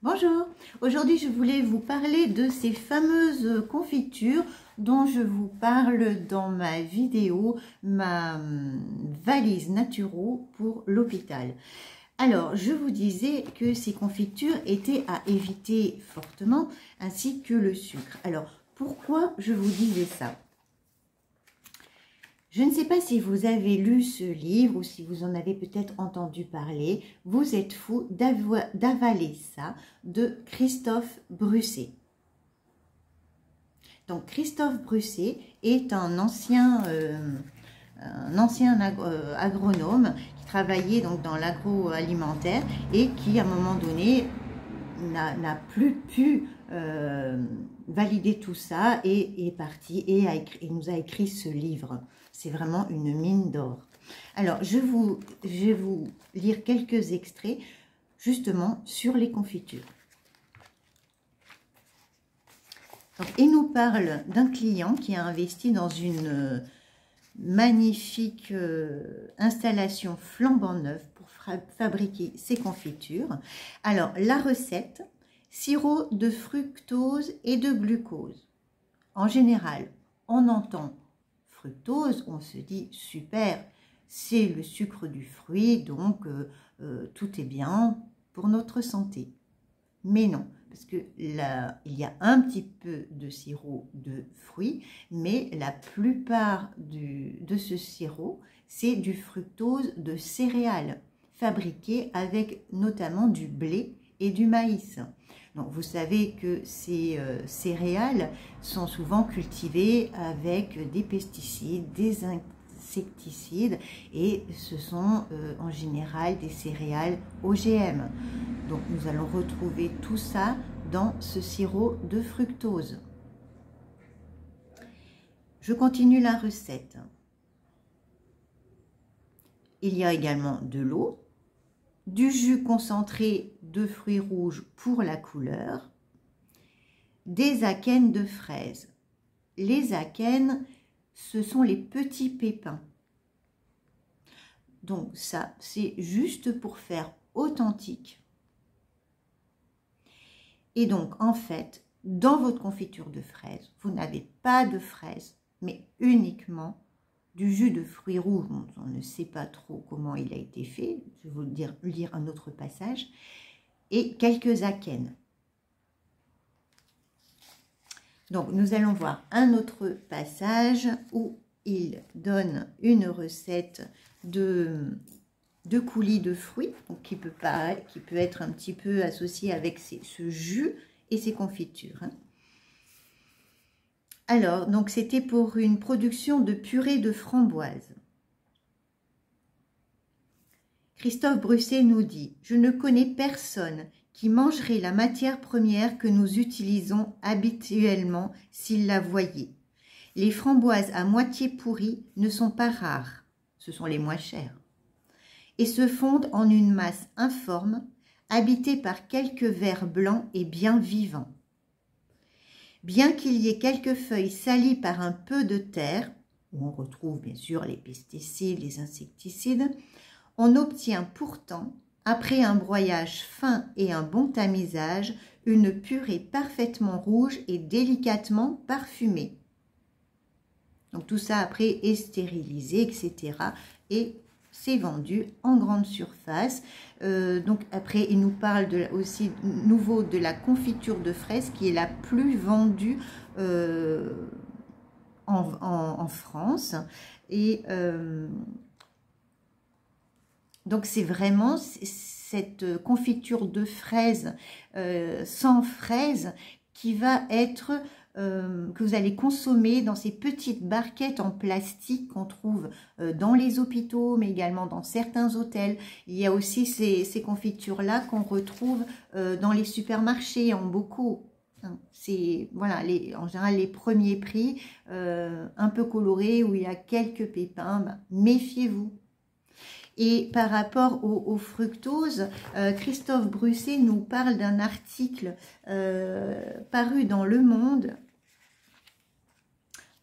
Bonjour, aujourd'hui je voulais vous parler de ces fameuses confitures dont je vous parle dans ma vidéo, ma valise naturo pour l'hôpital. Alors, je vous disais que ces confitures étaient à éviter fortement, ainsi que le sucre. Alors, pourquoi je vous disais ça ? Je ne sais pas si vous avez lu ce livre ou si vous en avez peut-être entendu parler. Vous êtes fou d'avaler ça, de Christophe Brusset. Donc Christophe Brusset est un ancien agronome qui travaillait donc dans l'agroalimentaire et qui à un moment donné n'a plus pu valider tout ça et est parti et nous a écrit ce livre. C'est vraiment une mine d'or. Alors, je vais vous lire quelques extraits justement sur les confitures. Donc, il nous parle d'un client qui a investi dans une magnifique installation flambant neuve pour fabriquer ses confitures. Alors, la recette, sirop de fructose et de glucose. En général, on entend fructose, on se dit super, c'est le sucre du fruit, donc tout est bien pour notre santé. Mais non, parce que là, il y a un petit peu de sirop de fruits, mais la plupart de ce sirop, c'est du fructose de céréales, fabriqué avec notamment du blé et du maïs. Donc vous savez que ces céréales sont souvent cultivées avec des pesticides, des insecticides, et ce sont en général des céréales OGM. Donc nous allons retrouver tout ça dans ce sirop de fructose. Je continue la recette. Il y a également de l'eau, du jus concentré de fruits rouges pour la couleur, des akènes de fraises. Les akènes, ce sont les petits pépins. Donc ça, c'est juste pour faire authentique. Et donc, en fait, dans votre confiture de fraises, vous n'avez pas de fraises, mais uniquement du jus de fruits rouges. On ne sait pas trop comment il a été fait. Je vais vous lire un autre passage. Et quelques akènes. Donc, nous allons voir un autre passage où il donne une recette de coulis de fruits, donc qui peut être un petit peu associé avec ce jus et ces confitures. Alors, donc c'était pour une production de purée de framboise. Christophe Brusset nous dit « Je ne connais personne qui mangerait la matière première que nous utilisons habituellement s'il la voyait. Les framboises à moitié pourries ne sont pas rares, ce sont les moins chères, et se fondent en une masse informe, habitée par quelques vers blancs et bien vivants. Bien qu'il y ait quelques feuilles salies par un peu de terre, où on retrouve bien sûr les pesticides, les insecticides, on obtient pourtant, après un broyage fin et un bon tamisage, une purée parfaitement rouge et délicatement parfumée. Donc tout ça après est stérilisé, etc. Et c'est vendu en grande surface. Donc après, il nous parle aussi nouveau de la confiture de fraises qui est la plus vendue en France. Et donc c'est vraiment cette confiture de fraises sans fraises qui va être que vous allez consommer dans ces petites barquettes en plastique qu'on trouve dans les hôpitaux, mais également dans certains hôtels. Il y a aussi ces confitures-là qu'on retrouve dans les supermarchés en bocaux. C'est voilà, en général les premiers prix, un peu colorés, où il y a quelques pépins. Ben, méfiez-vous. Et par rapport au fructose, Christophe Brusset nous parle d'un article paru dans Le Monde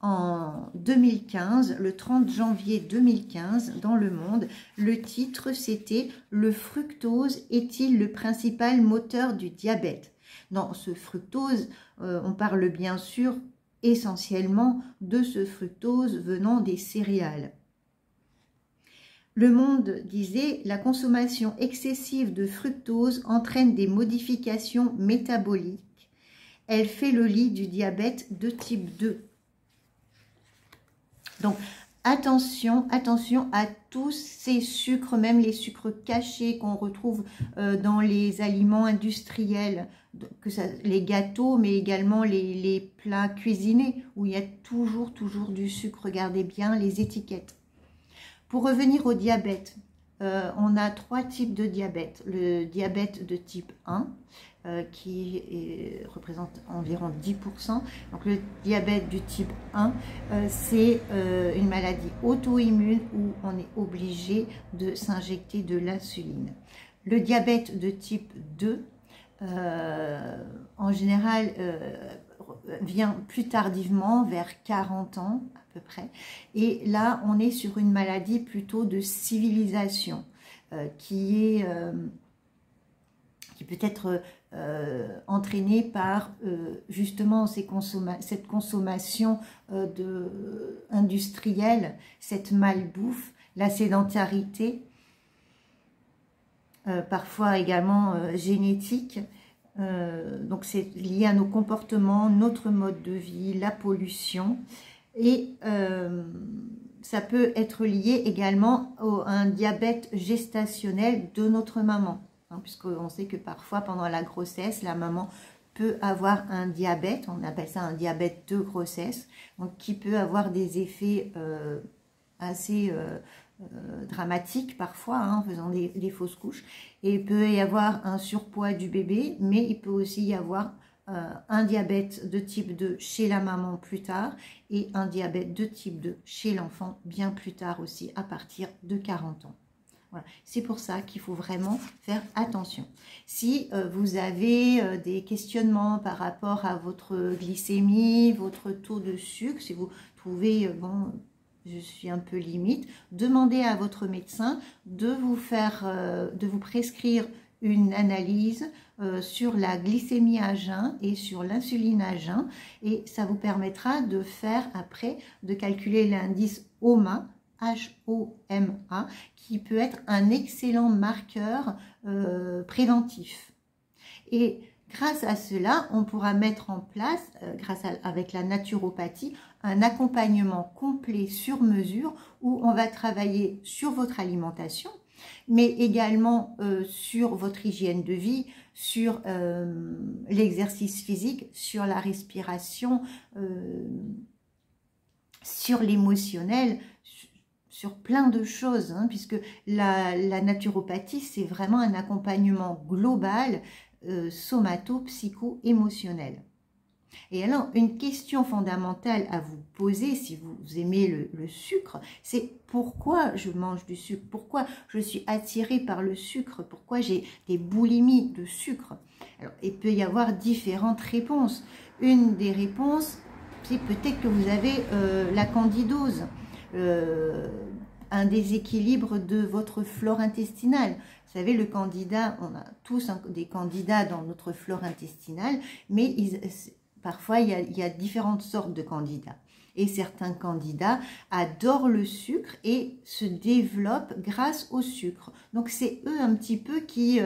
en 2015, le 30 janvier 2015, dans Le Monde. Le titre, c'était « Le fructose est-il le principal moteur du diabète ?» Dans ce fructose, on parle bien sûr essentiellement de ce fructose venant des céréales. Le Monde disait « La consommation excessive de fructose entraîne des modifications métaboliques. Elle fait le lit du diabète de type 2. » Donc, attention à tous ces sucres, même les sucres cachés qu'on retrouve dans les aliments industriels, les gâteaux, mais également les plats cuisinés, où il y a toujours du sucre. Regardez bien les étiquettes. Pour revenir au diabète, on a 3 types de diabète. Le diabète de type 1, représente environ 10%. Donc le diabète du type 1, c'est une maladie auto-immune où on est obligé de s'injecter de l'insuline. Le diabète de type 2, en général, vient plus tardivement, vers 40 ans à peu près. Et là, on est sur une maladie plutôt de civilisation qui peut être entraînée par justement cette consommation industrielle, cette malbouffe, la sédentarité, parfois également génétique. Donc c'est lié à nos comportements, notre mode de vie, la pollution, et ça peut être lié également à un diabète gestationnel de notre maman, hein, puisqu'on sait que parfois pendant la grossesse, la maman peut avoir un diabète, on appelle ça un diabète de grossesse, donc qui peut avoir des effets assez dramatique parfois, hein, en faisant des fausses couches. Et il peut y avoir un surpoids du bébé, mais il peut aussi y avoir un diabète de type 2 chez la maman plus tard et un diabète de type 2 chez l'enfant bien plus tard aussi, à partir de 40 ans. Voilà. C'est pour ça qu'il faut vraiment faire attention. Si vous avez des questionnements par rapport à votre glycémie, votre taux de sucre, si vous trouvez, bon, je suis un peu limite, demandez à votre médecin de vous prescrire une analyse sur la glycémie à jeun et sur l'insuline à jeun, et ça vous permettra de faire après, de calculer l'indice HOMA, H-O-M-A, qui peut être un excellent marqueur préventif. Et grâce à cela, on pourra mettre en place, avec la naturopathie, un accompagnement complet sur mesure où on va travailler sur votre alimentation, mais également sur votre hygiène de vie, sur l'exercice physique, sur la respiration, sur l'émotionnel, sur plein de choses, hein, puisque la naturopathie, c'est vraiment un accompagnement global, somato-psycho-émotionnel. Et alors, une question fondamentale à vous poser si vous aimez le sucre, c'est pourquoi je mange du sucre? Pourquoi je suis attirée par le sucre? Pourquoi j'ai des boulimies de sucre? Alors, il peut y avoir différentes réponses. Une des réponses, c'est peut-être que vous avez la candidose, un déséquilibre de votre flore intestinale. Vous savez, le candida, on a tous des candidats dans notre flore intestinale, mais parfois il y a différentes sortes de candidats. Et certains candidats adorent le sucre et se développent grâce au sucre. Donc c'est eux un petit peu qui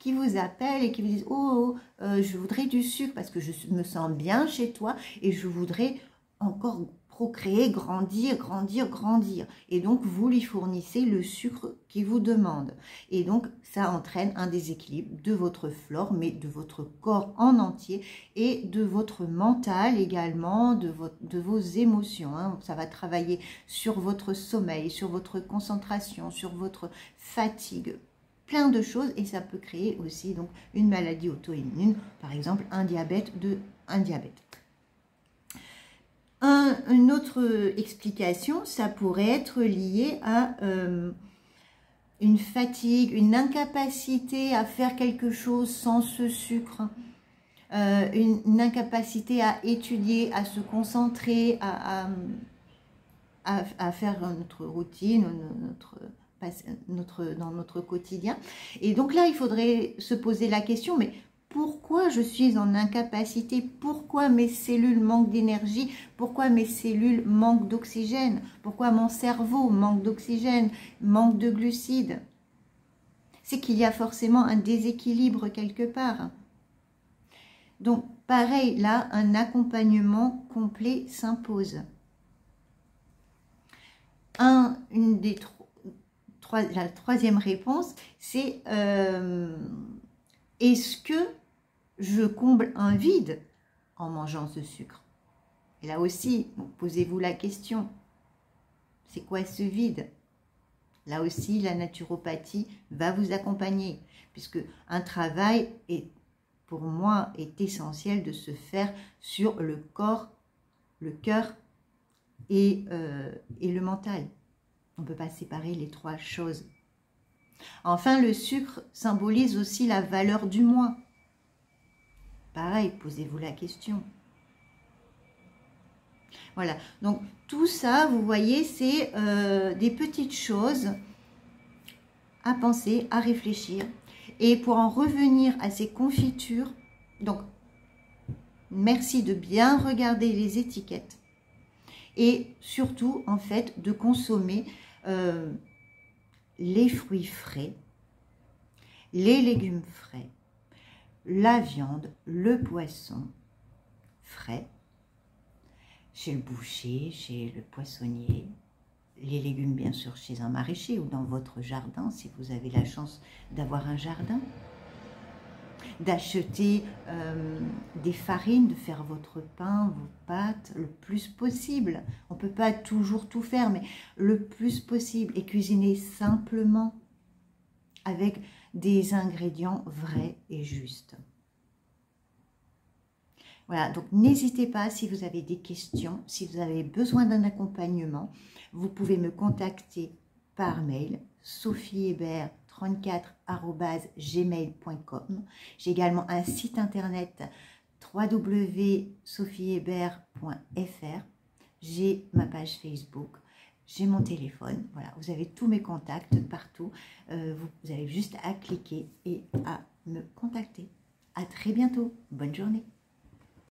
vous appellent et qui vous disent « Oh, je voudrais du sucre parce que je me sens bien chez toi et je voudrais encore procréer, grandir. » Et donc, vous lui fournissez le sucre qu'il vous demande. Et donc, ça entraîne un déséquilibre de votre flore, mais de votre corps en entier et de votre mental également, de vos émotions, hein. Ça va travailler sur votre sommeil, sur votre concentration, sur votre fatigue, plein de choses, et ça peut créer aussi donc une maladie auto-immune, par exemple un diabète. Une autre explication, ça pourrait être lié à une fatigue, une incapacité à faire quelque chose sans ce sucre. une incapacité à étudier, à se concentrer, à faire notre routine, dans notre quotidien. Et donc là, il faudrait se poser la question, mais pourquoi je suis en incapacité? Pourquoi mes cellules manquent d'énergie? Pourquoi mes cellules manquent d'oxygène? Pourquoi mon cerveau manque d'oxygène, manque de glucides? C'est qu'il y a forcément un déséquilibre quelque part. Donc, pareil, là, un accompagnement complet s'impose. La troisième réponse, c'est est-ce que je comble un vide en mangeant ce sucre? Et là aussi, posez-vous la question, c'est quoi ce vide? Là aussi, la naturopathie va vous accompagner, puisque un travail, pour moi, est essentiel de se faire sur le corps, le cœur et le mental. On ne peut pas séparer les trois choses. Enfin, le sucre symbolise aussi la valeur du moi. Pareil, posez-vous la question. Voilà, donc tout ça, vous voyez, c'est des petites choses à penser, à réfléchir. Et pour en revenir à ces confitures, donc merci de bien regarder les étiquettes et surtout, en fait, de consommer les fruits frais, les légumes frais, la viande, le poisson frais, chez le boucher, chez le poissonnier, les légumes bien sûr chez un maraîcher ou dans votre jardin si vous avez la chance d'avoir un jardin, d'acheter des farines, de faire votre pain, vos pâtes le plus possible. On ne peut pas toujours tout faire, mais le plus possible, et cuisiner simplement avec des ingrédients vrais et justes. Voilà, donc n'hésitez pas si vous avez des questions, si vous avez besoin d'un accompagnement, vous pouvez me contacter par mail, sophiehébert34@gmail.com. J'ai également un site internet www.sophiehébert.fr. J'ai ma page Facebook, j'ai mon téléphone, voilà, vous avez tous mes contacts partout. Vous avez juste à cliquer et à me contacter. À très bientôt, bonne journée.